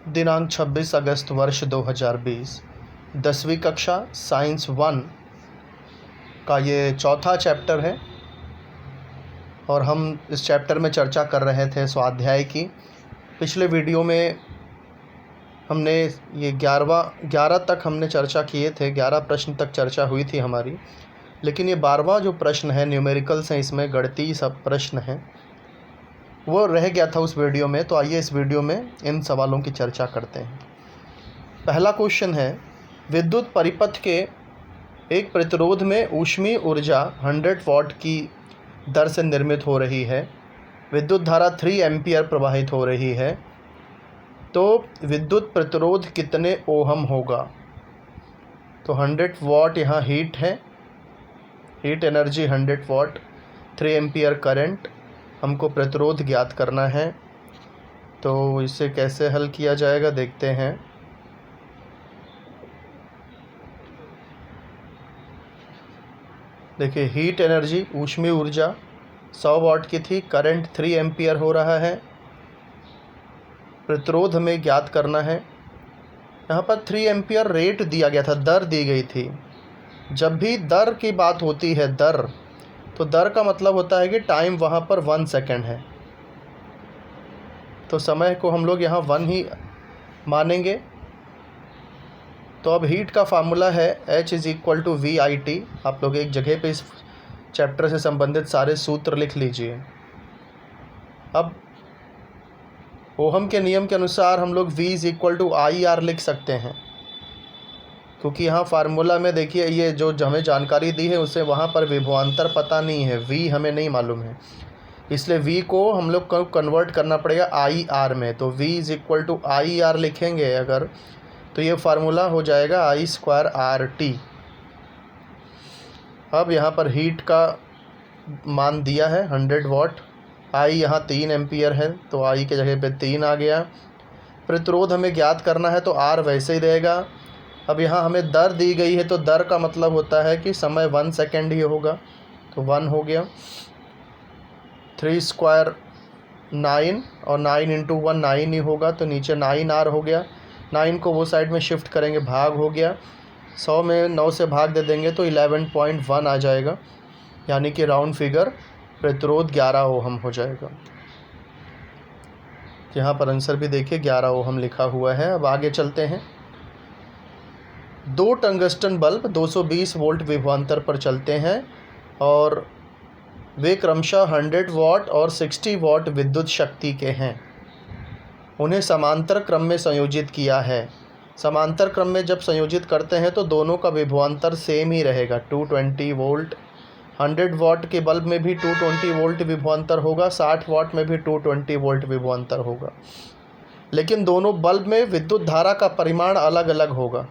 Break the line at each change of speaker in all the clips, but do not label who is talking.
दिनांक 26 अगस्त वर्ष 2020, 10वीं कक्षा साइंस 1 का ये चौथा चैप्टर है और हम इस चैप्टर में चर्चा कर रहे थे स्वाध्याय की। पिछले वीडियो में हमने ये 11 तक हमने चर्चा किए थे, 11 प्रश्न तक चर्चा हुई थी हमारी, लेकिन ये 12वां जो प्रश्न है न्यूमेरिकल्स हैं, इसमें गणितीय सब प्रश्न हैं, वो रह गया था उस वीडियो में। तो आइए इस वीडियो में इन सवालों की चर्चा करते हैं। पहला क्वेश्चन है, विद्युत परिपथ के एक प्रतिरोध में ऊष्मीय ऊर्जा 100 वाट की दर से निर्मित हो रही है। विद्युत धारा 3 एम्पीयर प्रवाहित हो रही है, तो विद्युत प्रतिरोध कितने ओहम होगा? तो 100 वाट यहाँ हीट है, हीट एनर्जी 100 वाट, 3 एम्पीयर करंट, हमको प्रतिरोध ज्ञात करना है। तो इसे कैसे हल किया जाएगा देखते हैं। देखिए, हीट एनर्जी ऊष्मीय ऊर्जा 100 वाट की थी, करंट 3 एम्पीयर हो रहा है, प्रतिरोध हमें ज्ञात करना है। यहाँ पर 3 एम्पीयर रेट दिया गया था, दर दी गई थी। जब भी दर की बात होती है, दर, तो दर का मतलब होता है कि टाइम वहाँ पर 1 सेकेंड है, तो समय को हम लोग यहाँ 1 ही मानेंगे। तो अब हीट का फार्मूला है H = VIT। आप लोग एक जगह पे इस चैप्टर से संबंधित सारे सूत्र लिख लीजिए। अब ओहम के नियम के अनुसार हम लोग V = IR लिख सकते हैं, क्योंकि यहाँ फार्मूला में देखिए ये जो हमें जानकारी दी है उसे वहाँ पर विभवांतर पता नहीं है, V हमें नहीं मालूम है, इसलिए V को हम लोग को कन्वर्ट करना पड़ेगा IR में। तो V = IR लिखेंगे अगर, तो ये फार्मूला हो जाएगा I²RT। अब यहाँ पर हीट का मान दिया है 100 वाट, I यहाँ 3 एम्पीयर है, तो I के जगह पे 3 आ गया। प्रतिरोध हमें ज्ञात करना है, तो R वैसे ही रहेगा। अब यहाँ हमें दर दी गई है, तो दर का मतलब होता है कि समय 1 सेकेंड ही होगा, तो 1 हो गया। 3 स्क्वायर 9, और 9 × 1 9 ही होगा, तो नीचे 9R हो गया। 9 को वो साइड में शिफ्ट करेंगे, भाग हो गया। 100 में 9 से भाग दे देंगे तो 11.1 आ जाएगा, यानी कि राउंड फिगर प्रतिरोध 11 ओहम हो जाएगा। यहाँ पर आंसर भी देखिए 11 ओहम लिखा हुआ है। अब आगे चलते हैं। 2 टंगस्टन बल्ब 220 वोल्ट विभवांतर पर चलते हैं और वे क्रमशः 100 वाट और 60 वाट विद्युत शक्ति के हैं। उन्हें समांतर क्रम में संयोजित किया है। समांतर क्रम में जब संयोजित करते हैं तो दोनों का विभवांतर सेम ही रहेगा, 220 वोल्ट। 100 वाट के बल्ब में भी 220 वोल्ट विभवांतर होगा, 60 वाट में भी 220 वोल्ट विभवांतर होगा, लेकिन दोनों बल्ब में विद्युत धारा का परिमाण अलग अलग होगा।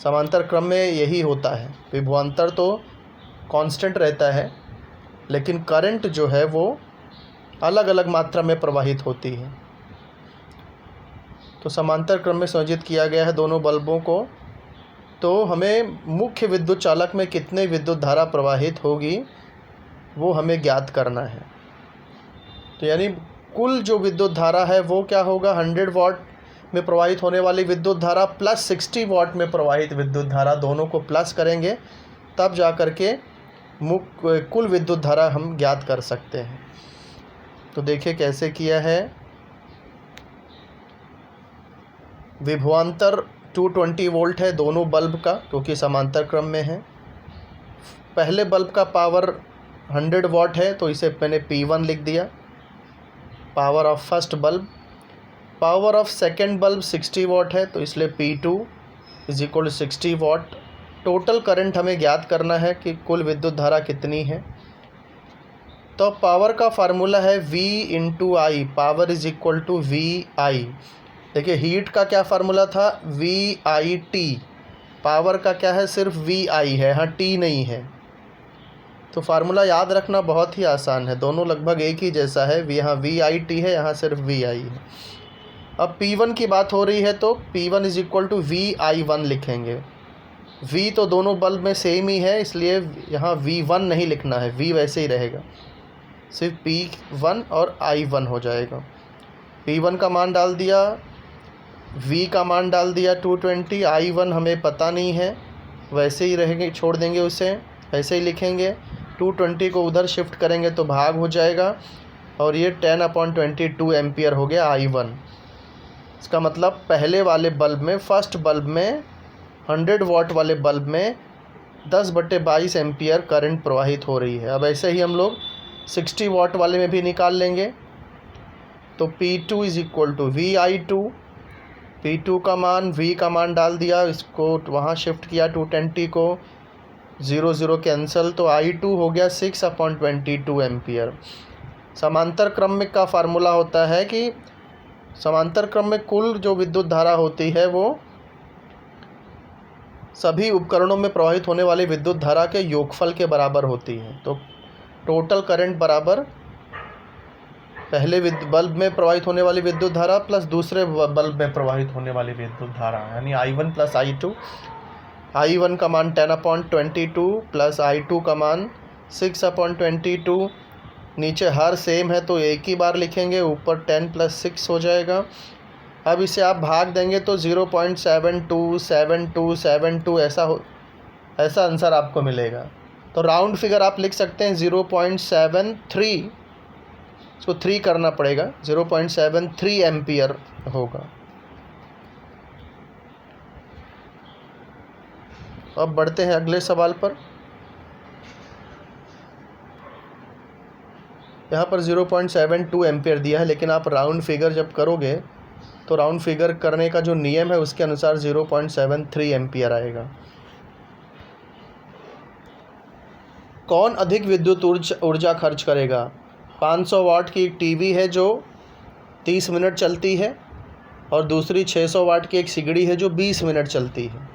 समांतर क्रम में यही होता है, विभवांतर तो कांस्टेंट रहता है, लेकिन करंट जो है वो अलग अलग मात्रा में प्रवाहित होती है। तो समांतर क्रम में संयोजित किया गया है दोनों बल्बों को, तो हमें मुख्य विद्युत चालक में कितने विद्युत धारा प्रवाहित होगी वो हमें ज्ञात करना है। तो यानी कुल जो विद्युत धारा है वो क्या होगा, 100 वाट में प्रवाहित होने वाली विद्युत धारा प्लस 60 वाट में प्रवाहित विद्युत धारा, दोनों को प्लस करेंगे तब जा कर के कुल विद्युत धारा हम ज्ञात कर सकते हैं। तो देखिए कैसे किया है। विभवांतर 220 वोल्ट है दोनों बल्ब का, क्योंकि समांतर क्रम में है। पहले बल्ब का पावर 100 वाट है, तो इसे मैंने P1 लिख दिया, power of first bulb. Power of second bulb 60 वाट है, तो इसलिए P2 = 60 वाट। टोटल करंट हमें ज्ञात करना है कि कुल विद्युत धारा कितनी है। तो पावर का फार्मूला है V × I, पावर = VI। देखिए हीट का क्या फार्मूला था, VIT। पावर का क्या है, सिर्फ VI है, यहाँ T नहीं है। तो फार्मूला याद रखना बहुत ही आसान है, दोनों लगभग एक ही जैसा है। यहाँ VIT है, यहाँ सिर्फ VI है। अब P1 की बात हो रही है, तो P1 = VI1 लिखेंगे। V तो दोनों बल्ब में सेम ही है, इसलिए यहाँ V1 नहीं लिखना है, V वैसे ही रहेगा, सिर्फ P1 और I1 हो जाएगा। P1 का मान डाल दिया, V का मान डाल दिया 220, I1 हमें पता नहीं है, वैसे ही रहेंगे, छोड़ देंगे उसे, ऐसे ही लिखेंगे। 220 को उधर शिफ्ट करेंगे तो भाग हो जाएगा, और ये 10/22 एम्पियर हो गया I1। इसका मतलब पहले वाले बल्ब में, फर्स्ट बल्ब में, 100 वाट वाले बल्ब में 10/22 एम्पियर करंट प्रवाहित हो रही है। अब ऐसे ही हम लोग 60 वाट वाले में भी निकाल लेंगे। तो P2 = VI2, P2 का मान, V का मान डाल दिया, इसको वहाँ शिफ्ट किया 220 को, 0 0 कैंसिल, तो I2 हो गया 6/22 एम्पियर। समांतर क्रमिक का फार्मूला होता है कि समांतर क्रम में कुल जो विद्युत धारा होती है वो सभी उपकरणों में प्रवाहित होने वाली विद्युत धारा के योगफल के बराबर होती है। तो टोटल करंट बराबर पहले बल्ब में प्रवाहित होने वाली विद्युत धारा प्लस दूसरे बल्ब में प्रवाहित होने वाली विद्युत धारा, यानी I1 प्लस I2। I1 का मान 10/22 प्लस I2 का मान 6/22। नीचे हर सेम है तो एक ही बार लिखेंगे, ऊपर 10 + 6 हो जाएगा। अब इसे आप भाग देंगे तो 0.727272 ऐसा आंसर आपको मिलेगा। तो राउंड फिगर आप लिख सकते हैं 0.73, इसको 3 करना पड़ेगा, 0.73 एम्पियर होगा। अब बढ़ते हैं अगले सवाल पर। यहाँ पर 0.72 एम्पियर दिया है, लेकिन आप राउंड फिगर जब करोगे तो राउंड फिगर करने का जो नियम है उसके अनुसार 0.73 एम्पियर आएगा। कौन अधिक विद्युत ऊर्जा खर्च करेगा? 500 वाट की टीवी है जो 30 मिनट चलती है, और दूसरी 600 वाट की एक सिगड़ी है जो 20 मिनट चलती है।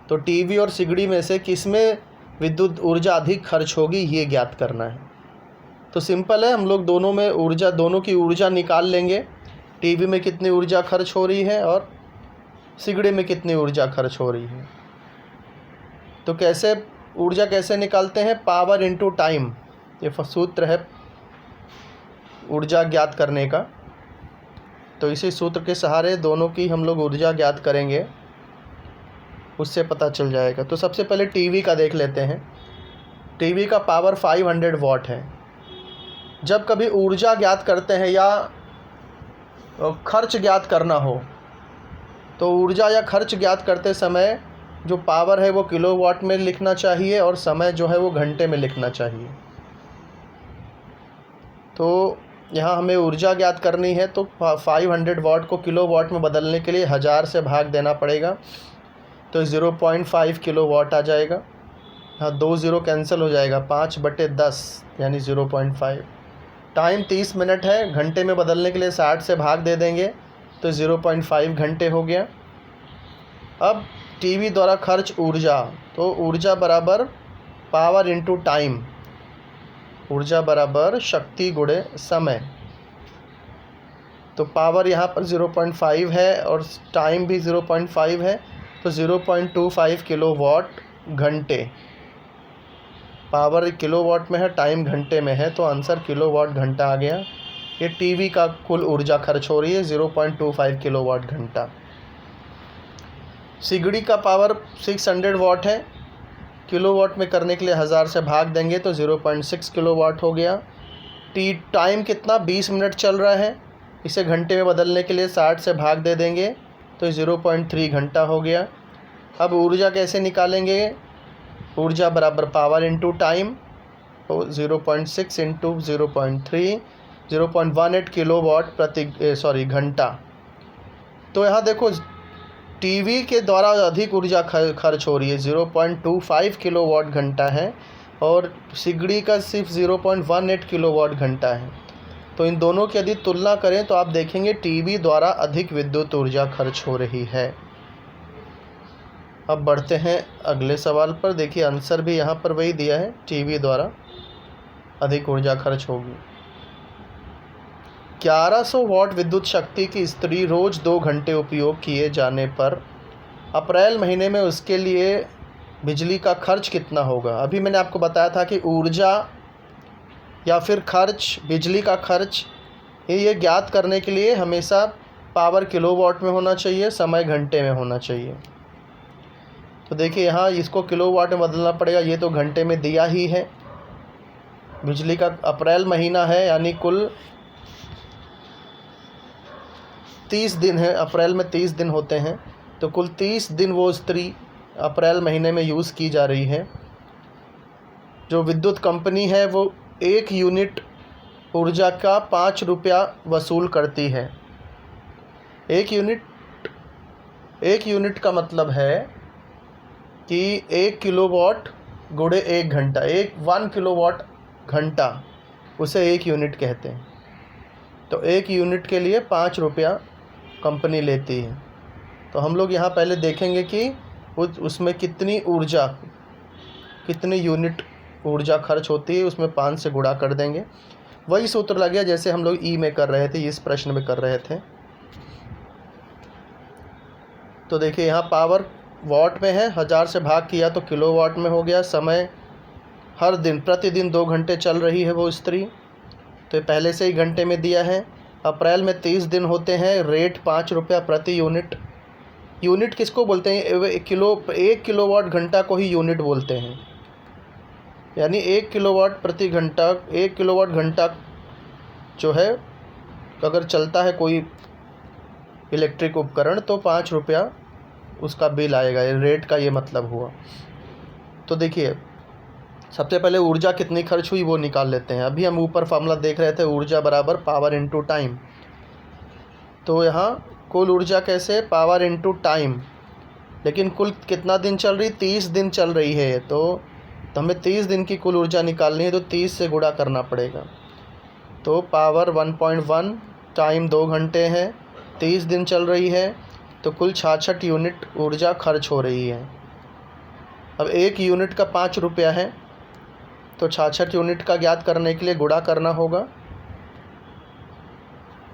तो टीवी और सिगड़ी में से किसमें विद्युत ऊर्जा अधिक खर्च होगी, ये ज्ञात करना है। तो सिंपल है, हम लोग दोनों की ऊर्जा निकाल लेंगे। टीवी में कितनी ऊर्जा खर्च हो रही है और सिगड़ी में कितनी ऊर्जा खर्च हो रही है। तो ऊर्जा कैसे निकालते हैं? पावर इनटू टाइम, ये सूत्र है ऊर्जा ज्ञात करने का। तो इसी सूत्र के सहारे दोनों की हम लोग ऊर्जा ज्ञात करेंगे, उससे पता चल जाएगा। तो सबसे पहले टीवी का देख लेते हैं। टीवी का पावर 500 वाट है। जब कभी ऊर्जा ज्ञात करते हैं या खर्च ज्ञात करना हो, तो ऊर्जा या खर्च ज्ञात करते समय जो पावर है वो किलोवाट में लिखना चाहिए और समय जो है वो घंटे में लिखना चाहिए। तो यहाँ हमें ऊर्जा ज्ञात करनी है, तो 500 वाट को किलोवाट में बदलने के लिए 1000 से भाग देना पड़ेगा, तो 0.5 किलोवाट आ जाएगा। हाँ, 2 0 कैंसिल हो जाएगा, 5/10 यानी 0.5। टाइम 30 मिनट है, घंटे में बदलने के लिए 60 से भाग दे देंगे तो 0.5 घंटे हो गया। अब टीवी द्वारा खर्च ऊर्जा, तो ऊर्जा बराबर पावर इनटू टाइम, ऊर्जा बराबर शक्ति गुणे समय। तो पावर यहाँ पर 0.5 है और टाइम भी 0.5 है, तो 0.25 किलोवाट घंटे। पावर किलोवाट में है, टाइम घंटे में है, तो आंसर किलोवाट घंटा आ गया। ये टीवी का कुल ऊर्जा खर्च हो रही है 0.25 किलोवाट घंटा। सिगड़ी का पावर 600 वाट है, किलोवाट में करने के लिए 1000 से भाग देंगे तो 0.6 किलोवाट हो गया। टाइम कितना, 20 मिनट चल रहा है, इसे घंटे में बदलने के लिए 60 से भाग दे देंगे तो 0.3 घंटा हो गया। अब ऊर्जा कैसे निकालेंगे? ऊर्जा बराबर पावर इनटू टाइम, तो 0.6 इंटू 0.3, 0.18 किलोवाट घंटा। तो यहाँ देखो टीवी के द्वारा अधिक ऊर्जा खर्च हो रही है, 0.25 किलोवाट घंटा है, और सिगड़ी का सिर्फ 0.18 किलोवाट घंटा है। तो इन दोनों की यदि तुलना करें तो आप देखेंगे टीवी द्वारा अधिक विद्युत ऊर्जा खर्च हो रही है। अब बढ़ते हैं अगले सवाल पर। देखिए आंसर भी यहाँ पर वही दिया है, टीवी द्वारा अधिक ऊर्जा खर्च होगी। 1100 वाट विद्युत शक्ति की इस्त्री रोज़ 2 घंटे उपयोग किए जाने पर अप्रैल महीने में उसके लिए बिजली का खर्च कितना होगा? अभी मैंने आपको बताया था कि ऊर्जा या फिर खर्च, बिजली का खर्च ये ज्ञात करने के लिए हमेशा पावर किलोवाट में होना चाहिए, समय घंटे में होना चाहिए। तो देखिए यहाँ इसको किलोवाट में बदलना पड़ेगा, ये तो घंटे में दिया ही है। बिजली का अप्रैल महीना है, यानी कुल 30 दिन है। अप्रैल में 30 दिन होते हैं, तो कुल 30 दिन वो इस्त्री अप्रैल महीने में यूज़ की जा रही है। जो विद्युत कंपनी है वो 1 यूनिट ऊर्जा का 5 रुपया वसूल करती है। 1 यूनिट का मतलब है कि 1 किलोवाट गुणे 1 घंटा, 1 किलोवाट घंटा, उसे 1 यूनिट कहते हैं। तो 1 यूनिट के लिए 5 रुपया कंपनी लेती है। तो हम लोग यहाँ पहले देखेंगे कि उसमें कितनी यूनिट ऊर्जा खर्च होती है, उसमें 5 से गुणा कर देंगे। वही सूत्र लग गया जैसे हम लोग में कर रहे थे, इस प्रश्न में कर रहे थे। तो देखिए यहाँ पावर वाट में है, 1000 से भाग किया तो किलोवाट में हो गया। समय हर दिन प्रतिदिन 2 घंटे चल रही है वो इस्त्री, तो ये पहले से ही घंटे में दिया है। अप्रैल में 30 दिन होते हैं, रेट 5 रुपया प्रति यूनिट। यूनिट किसको बोलते हैं? 1 किलोवाट घंटा को ही यूनिट बोलते हैं, यानी 1 किलोवाट प्रति घंटा। 1 किलोवाट घंटा जो है अगर चलता है कोई इलेक्ट्रिक उपकरण तो 5 रुपया उसका बिल आएगा। ये रेट का ये मतलब हुआ। तो देखिए सबसे पहले ऊर्जा कितनी खर्च हुई वो निकाल लेते हैं। अभी हम ऊपर फार्मूला देख रहे थे, ऊर्जा बराबर पावर इनटू टाइम। तो यहाँ कुल ऊर्जा कैसे? Power into time. लेकिन कुल कितना दिन चल रही? 30 दिन चल रही है। तो हमें 30 दिन की कुल ऊर्जा निकालनी है, तो 30 से गुणा करना पड़ेगा। तो पावर 1.1 टाइम 2 घंटे है, 30 दिन चल रही है, तो कुल 66 यूनिट ऊर्जा खर्च हो रही है। अब 1 यूनिट का 5 रुपया है, तो 66 यूनिट का ज्ञात करने के लिए गुणा करना होगा।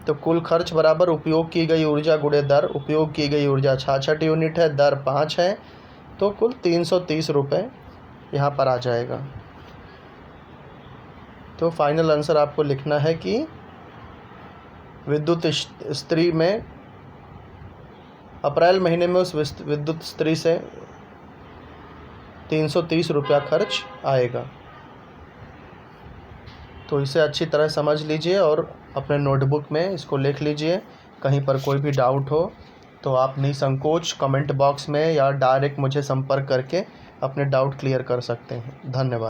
तो कुल खर्च बराबर उपयोग की गई ऊर्जा गुणे दर। उपयोग की गई ऊर्जा 66 यूनिट है, दर 5 है, तो कुल 330 रुपये यहाँ पर आ जाएगा। तो फाइनल आंसर आपको लिखना है कि विद्युत इस्त्री में अप्रैल महीने में उस विद्युत इस्त्री से 330 रुपया खर्च आएगा। तो इसे अच्छी तरह समझ लीजिए और अपने नोटबुक में इसको लिख लीजिए। कहीं पर कोई भी डाउट हो तो आप निसंकोच कमेंट बॉक्स में या डायरेक्ट मुझे संपर्क करके अपने डाउट क्लियर कर सकते हैं। धन्यवाद।